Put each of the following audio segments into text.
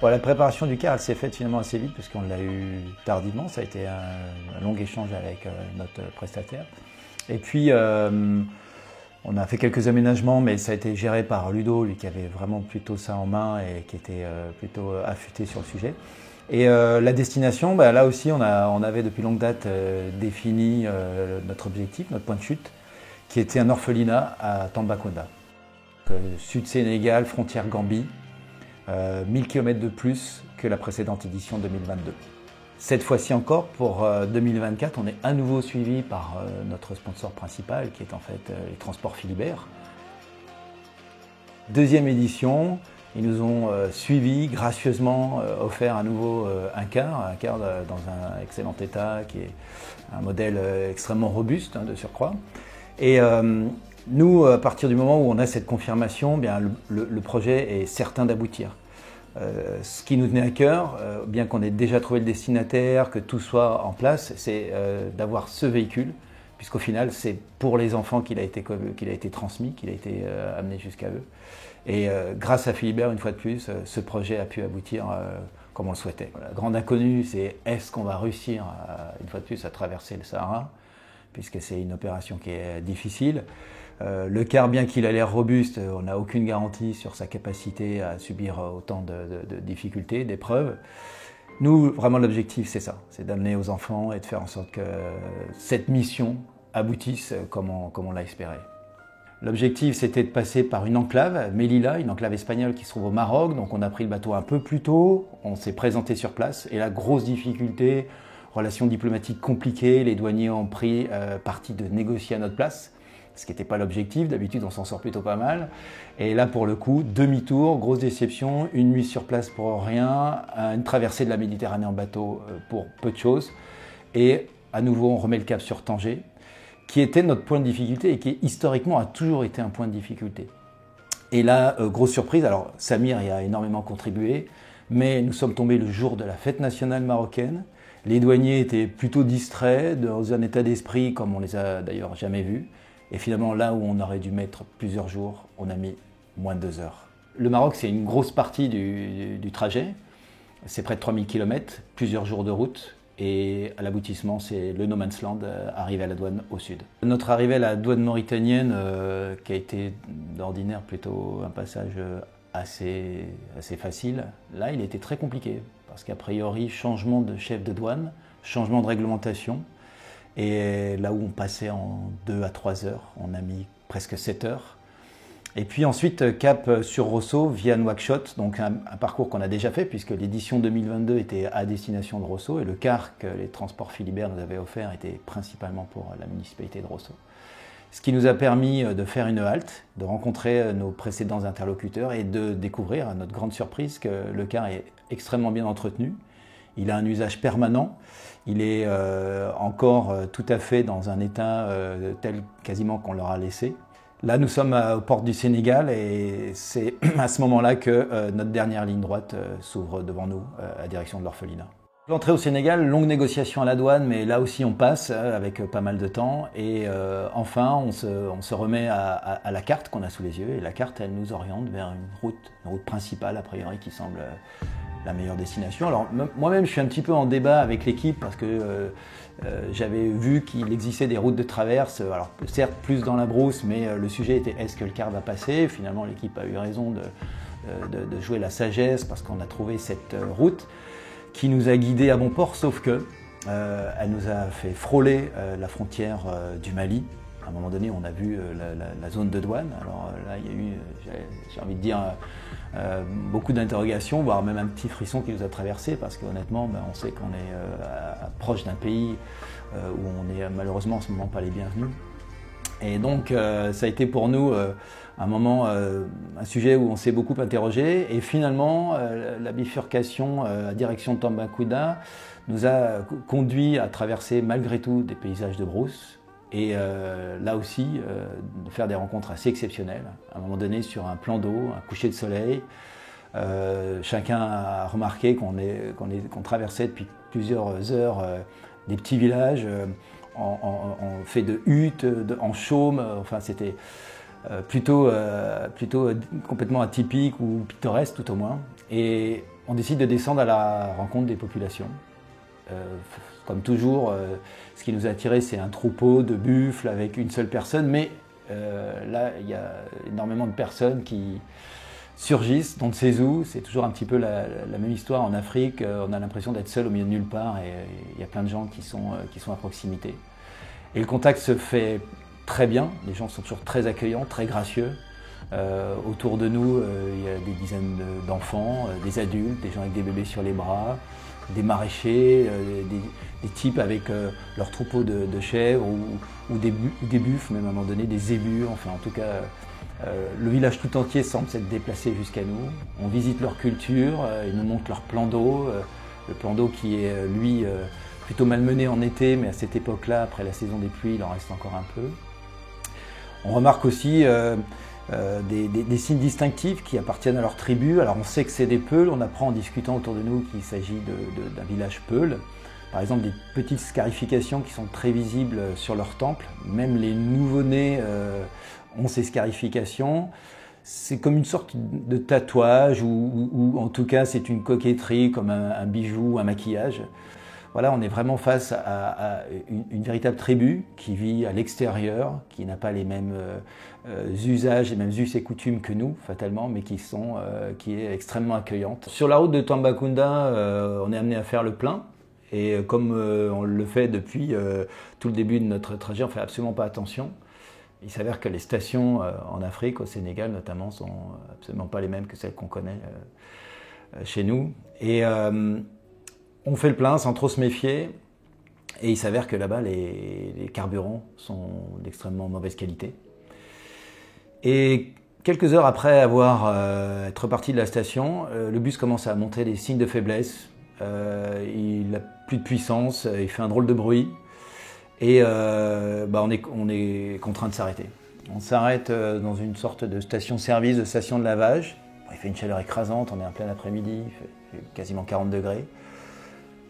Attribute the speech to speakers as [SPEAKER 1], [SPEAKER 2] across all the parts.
[SPEAKER 1] Bon, la préparation du car, elle s'est faite finalement assez vite puisqu'on l'a eu tardivement. Ça a été un long échange avec notre prestataire. Et puis, on a fait quelques aménagements, mais ça a été géré par Ludo, lui qui avait vraiment plutôt ça en main et qui était plutôt affûté sur le sujet. Et la destination, bah, là aussi, on avait depuis longue date défini notre objectif, notre point de chute, qui était un orphelinat à Tambacounda. Sud Sénégal, frontière Gambie, 1000 km de plus que la précédente édition 2022. Cette fois-ci encore, pour 2024, on est à nouveau suivi par notre sponsor principal, qui est en fait les Transports Philibert. Deuxième édition, ils nous ont suivis, gracieusement offert à nouveau un car dans un excellent état, qui est un modèle extrêmement robuste de surcroît. Et nous, à partir du moment où on a cette confirmation, bien, le projet est certain d'aboutir. Ce qui nous tenait à cœur, bien qu'on ait déjà trouvé le destinataire, que tout soit en place, c'est d'avoir ce véhicule, puisqu'au final, c'est pour les enfants qu'il a été transmis, qu'il a été amené jusqu'à eux. Et grâce à Philibert, une fois de plus, ce projet a pu aboutir comme on le souhaitait. La grande inconnue, c'est est-ce qu'on va réussir, une fois de plus, à traverser le Sahara, puisque c'est une opération qui est difficile. Le car, bien qu'il a l'air robuste, on n'a aucune garantie sur sa capacité à subir autant de difficultés, d'épreuves. Nous, vraiment, l'objectif, c'est ça, c'est d'amener aux enfants et de faire en sorte que cette mission aboutisse comme on l'a espéré. L'objectif, c'était de passer par une enclave, Melilla, une enclave espagnole qui se trouve au Maroc. Donc on a pris le bateau un peu plus tôt, on s'est présenté sur place et la grosse difficulté, relations diplomatiques compliquées, les douaniers ont pris parti de négocier à notre place. Ce qui n'était pas l'objectif, d'habitude on s'en sort plutôt pas mal. Et là pour le coup, demi-tour, grosse déception, une nuit sur place pour rien, une traversée de la Méditerranée en bateau pour peu de choses. Et à nouveau on remet le cap sur Tanger, qui était notre point de difficulté et qui historiquement a toujours été un point de difficulté. Et là, grosse surprise, alors Samir y a énormément contribué, mais nous sommes tombés le jour de la fête nationale marocaine. Les douaniers étaient plutôt distraits, dans un état d'esprit comme on les a d'ailleurs jamais vus. Et finalement, là où on aurait dû mettre plusieurs jours, on a mis moins de 2 heures. Le Maroc, c'est une grosse partie du trajet. C'est près de 3000 km, plusieurs jours de route. Et à l'aboutissement, c'est le No Man's Land, arrivé à la douane au sud. Notre arrivée à la douane mauritanienne, qui a été d'ordinaire plutôt un passage assez facile, là, il était très compliqué. Parce qu'a priori, changement de chef de douane, changement de réglementation. Et là où on passait en 2 à 3 heures, on a mis presque 7 heures. Et puis ensuite, cap sur Rosso via Nouakchott, donc un parcours qu'on a déjà fait puisque l'édition 2022 était à destination de Rosso et le car que les Transports Philibert nous avaient offert était principalement pour la municipalité de Rosso. Ce qui nous a permis de faire une halte, de rencontrer nos précédents interlocuteurs et de découvrir, à notre grande surprise, que le car est extrêmement bien entretenu. Il a un usage permanent, il est encore tout à fait dans un état tel quasiment qu'on l'aura laissé. Là, nous sommes aux portes du Sénégal et c'est à ce moment-là que notre dernière ligne droite s'ouvre devant nous à direction de l'orphelinat. L'entrée au Sénégal, longue négociation à la douane, mais là aussi on passe avec pas mal de temps et enfin on se remet à la carte qu'on a sous les yeux et la carte elle nous oriente vers une route principale a priori qui semble la meilleure destination. Alors moi-même je suis un petit peu en débat avec l'équipe parce que j'avais vu qu'il existait des routes de traverse, alors certes plus dans la brousse, mais le sujet était est-ce que le car va passer. Finalement l'équipe a eu raison de jouer la sagesse parce qu'on a trouvé cette route qui nous a guidés à bon port, sauf que elle nous a fait frôler la frontière du Mali. À un moment donné, on a vu la zone de douane. Alors là, il y a eu, j'ai envie de dire, beaucoup d'interrogations, voire même un petit frisson qui nous a traversé, parce qu'honnêtement, on sait qu'on est proche d'un pays où on est malheureusement en ce moment pas les bienvenus. Et donc, ça a été pour nous un moment, un sujet où on s'est beaucoup interrogé. Et finalement, la bifurcation à direction de Tambacounda nous a conduit à traverser malgré tout des paysages de brousse. Et là aussi, de faire des rencontres assez exceptionnelles. À un moment donné, sur un plan d'eau, un coucher de soleil, chacun a remarqué qu'on traversait depuis plusieurs heures des petits villages en fait de huttes, en chaume. Enfin, c'était plutôt complètement atypique ou pittoresque tout au moins. Et On décide de descendre à la rencontre des populations. Comme toujours, ce qui nous a attirés, c'est un troupeau de buffles avec une seule personne, mais là, il y a énormément de personnes qui surgissent, dont on ne sait où. C'est toujours un petit peu la même histoire en Afrique. On a l'impression d'être seul au milieu de nulle part et il y a plein de gens qui sont à proximité. Et le contact se fait très bien. Les gens sont toujours très accueillants, très gracieux. Autour de nous, il y a des dizaines d'enfants, des adultes, des gens avec des bébés sur les bras, des maraîchers, des types avec leur troupeau de chèvres ou des buffles, même à un moment donné, des zébus. Enfin, en tout cas, le village tout entier semble s'être déplacé jusqu'à nous. On visite leur culture, ils nous montrent leur plan d'eau, le plan d'eau qui est, lui, plutôt malmené en été, mais à cette époque-là, après la saison des pluies, il en reste encore un peu. On remarque aussi des signes distinctifs qui appartiennent à leur tribu. Alors on sait que c'est des Peuls, on apprend en discutant autour de nous qu'il s'agit d'un village Peul. Par exemple, des petites scarifications qui sont très visibles sur leur temple. Même les nouveau-nés ont ces scarifications. C'est comme une sorte de tatouage ou en tout cas c'est une coquetterie comme un bijou, un maquillage. Voilà, on est vraiment face à une véritable tribu qui vit à l'extérieur, qui n'a pas les mêmes usages, les mêmes us et coutumes que nous, fatalement, mais qui est extrêmement accueillante. Sur la route de Tambacounda, on est amené à faire le plein. Et comme on le fait depuis tout le début de notre trajet, on ne fait absolument pas attention. Il s'avère que les stations en Afrique, au Sénégal notamment, ne sont absolument pas les mêmes que celles qu'on connaît chez nous. Et on fait le plein sans trop se méfier. Et il s'avère que là-bas, les carburants sont d'extrêmement mauvaise qualité. Et quelques heures après être reparti de la station, le bus commence à montrer des signes de faiblesse. Il n'a plus de puissance, il fait un drôle de bruit. Et on est contraint de s'arrêter. On s'arrête dans une sorte de station-service, de station de lavage. Il fait une chaleur écrasante, on est en plein après-midi, il fait quasiment 40 degrés.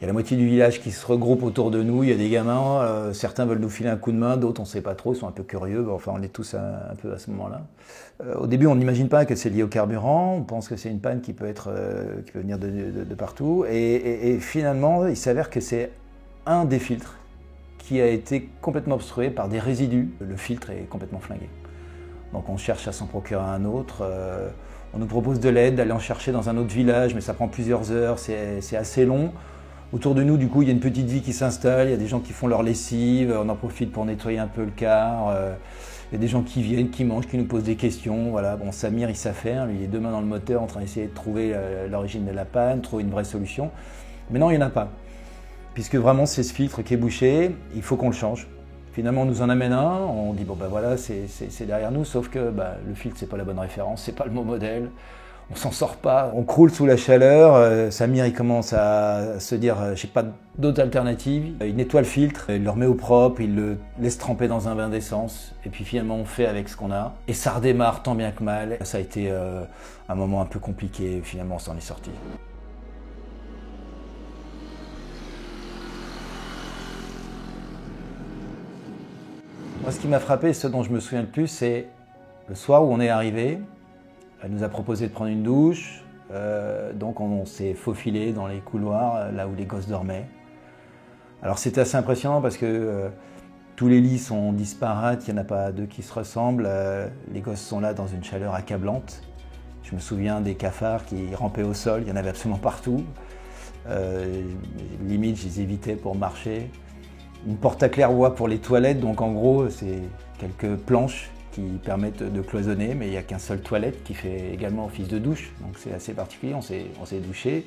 [SPEAKER 1] Il y a la moitié du village qui se regroupe autour de nous, il y a des gamins, certains veulent nous filer un coup de main, d'autres on ne sait pas trop, ils sont un peu curieux, enfin on est tous un peu à ce moment-là. Au début on n'imagine pas que c'est lié au carburant, on pense que c'est une panne qui peut venir de partout, et finalement il s'avère que c'est un des filtres qui a été complètement obstrué par des résidus. Le filtre est complètement flingué. Donc on cherche à s'en procurer un autre, on nous propose de l'aide, d'aller en chercher dans un autre village, mais ça prend plusieurs heures, c'est assez long. Autour de nous, du coup, il y a une petite vie qui s'installe, il y a des gens qui font leur lessive, on en profite pour nettoyer un peu le car, il y a des gens qui viennent, qui mangent, qui nous posent des questions. Voilà. Bon, Samir, il sait faire, lui, il est deux mains dans le moteur en train d'essayer de trouver l'origine de la panne, trouver une vraie solution. Mais non, il n'y en a pas. Puisque vraiment, c'est ce filtre qui est bouché, il faut qu'on le change. Finalement, on nous en amène un, on dit, bon ben voilà, c'est derrière nous, sauf que le filtre, c'est pas la bonne référence, c'est pas le bon modèle. On s'en sort pas, on croule sous la chaleur. Samir il commence à se dire j'ai pas d'autres alternatives. Il nettoie le filtre, il le remet au propre, il le laisse tremper dans un bain d'essence et puis finalement on fait avec ce qu'on a. Et ça redémarre tant bien que mal. Ça a été un moment un peu compliqué, finalement on s'en est sorti. Moi ce qui m'a frappé, ce dont je me souviens le plus, c'est le soir où on est arrivé. Elle nous a proposé de prendre une douche, donc on s'est faufilé dans les couloirs, là où les gosses dormaient. Alors c'était assez impressionnant parce que tous les lits sont disparates, il n'y en a pas deux qui se ressemblent, les gosses sont là dans une chaleur accablante. Je me souviens des cafards qui rampaient au sol, il y en avait absolument partout. Limite, je les évitais pour marcher. Une porte à claire-voie pour les toilettes, donc en gros, c'est quelques planches qui permettent de cloisonner, mais il n'y a qu'un seul toilette qui fait également office de douche, donc c'est assez particulier, on s'est douché.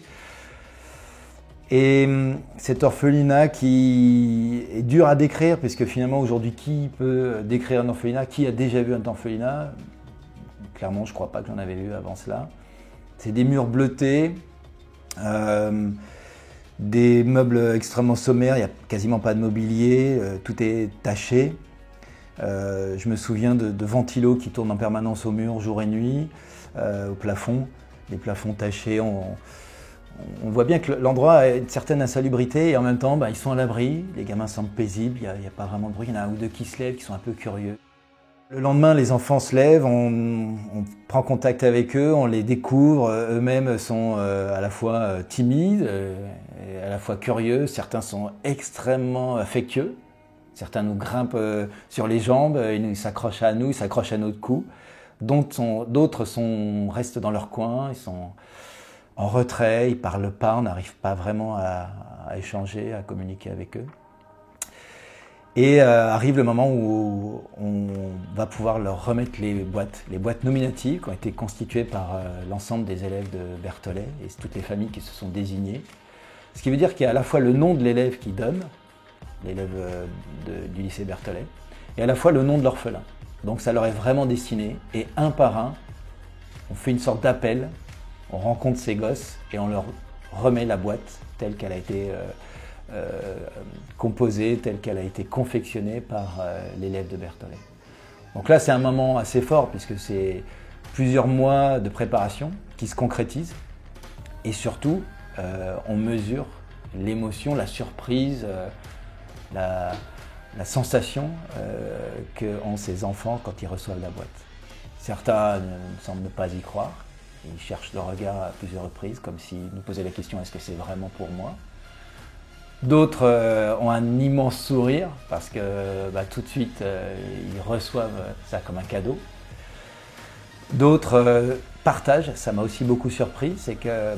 [SPEAKER 1] Et cet orphelinat qui est dur à décrire, puisque finalement aujourd'hui, qui peut décrire un orphelinat? Qui a déjà vu un orphelinat? Clairement, je ne crois pas que j'en avais vu avant cela. C'est des murs bleutés, des meubles extrêmement sommaires, il n'y a quasiment pas de mobilier, tout est taché. Je me souviens de ventilos qui tournent en permanence au mur, jour et nuit, au plafond, les plafonds tachés. On voit bien que l'endroit a une certaine insalubrité et en même temps, ils sont à l'abri, les gamins semblent paisibles, il n'y a pas vraiment de bruit, il y en a un ou deux qui se lèvent, qui sont un peu curieux. Le lendemain, les enfants se lèvent, on prend contact avec eux, on les découvre. Eux-mêmes sont à la fois timides et à la fois curieux. Certains sont extrêmement affectueux. Certains nous grimpent sur les jambes, ils s'accrochent à nous, ils s'accrochent à notre cou. D'autres restent dans leur coin, ils sont en retrait, ils ne parlent pas, on n'arrive pas vraiment à échanger, à communiquer avec eux. Et arrive le moment où on va pouvoir leur remettre les boîtes nominatives qui ont été constituées par l'ensemble des élèves de Berthollet et toutes les familles qui se sont désignées. Ce qui veut dire qu'il y a à la fois le nom de l'élève qui donne, l'élève du lycée Berthollet, et à la fois le nom de l'orphelin. Donc ça leur est vraiment destiné, et un par un, on fait une sorte d'appel, on rencontre ces gosses et on leur remet la boîte telle qu'elle a été composée, telle qu'elle a été confectionnée par l'élève de Berthollet. Donc là, c'est un moment assez fort puisque c'est plusieurs mois de préparation qui se concrétisent et surtout, on mesure l'émotion, la surprise, la sensation qu'ont ces enfants quand ils reçoivent la boîte. Certains ne semblent ne pas y croire, ils cherchent le regard à plusieurs reprises comme s'ils nous posaient la question « est-ce que c'est vraiment pour moi ?» D'autres ont un immense sourire parce que tout de suite ils reçoivent ça comme un cadeau. D'autres partagent, ça m'a aussi beaucoup surpris, c'est que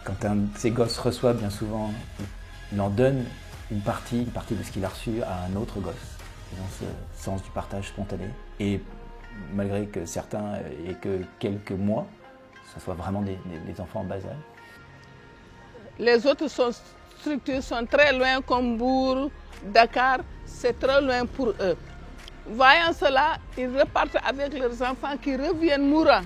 [SPEAKER 1] quand un de ces gosses reçoit bien souvent, il en donne une partie de ce qu'il a reçu à un autre gosse, dans ce sens du partage spontané. Et malgré que certains aient que quelques mois, ce soit vraiment des enfants en bas âge.
[SPEAKER 2] Les autres structures sont très loin, comme Bourg, Dakar, c'est très loin pour eux. Voyant cela, ils repartent avec leurs enfants qui reviennent mourants.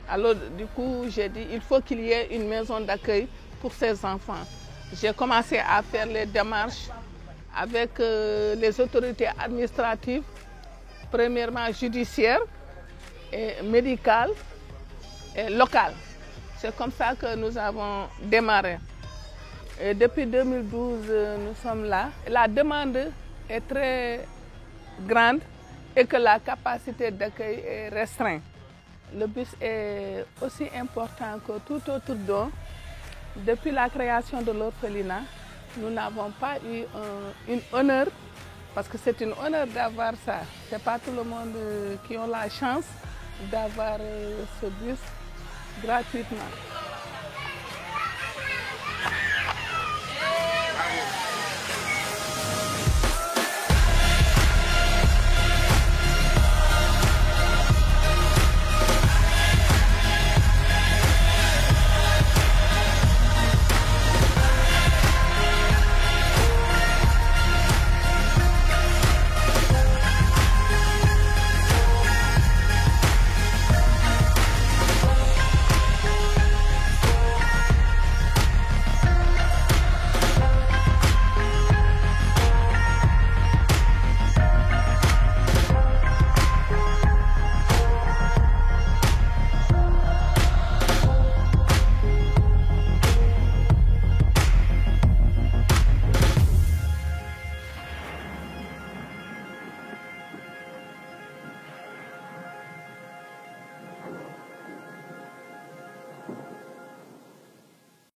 [SPEAKER 2] Alors du coup, j'ai dit il faut qu'il y ait une maison d'accueil pour ces enfants. J'ai commencé à faire les démarches avec les autorités administratives, premièrement judiciaires, et médicales et locales. C'est comme ça que nous avons démarré. Et depuis 2012, nous sommes là. La demande est très grande et que la capacité d'accueil est restreinte. Le bus est aussi important que tout autre don. Depuis la création de l'orphelinat, nous n'avons pas eu une honneur, parce que c'est une honneur d'avoir ça. Ce n'est pas tout le monde qui a la chance d'avoir ce bus gratuitement.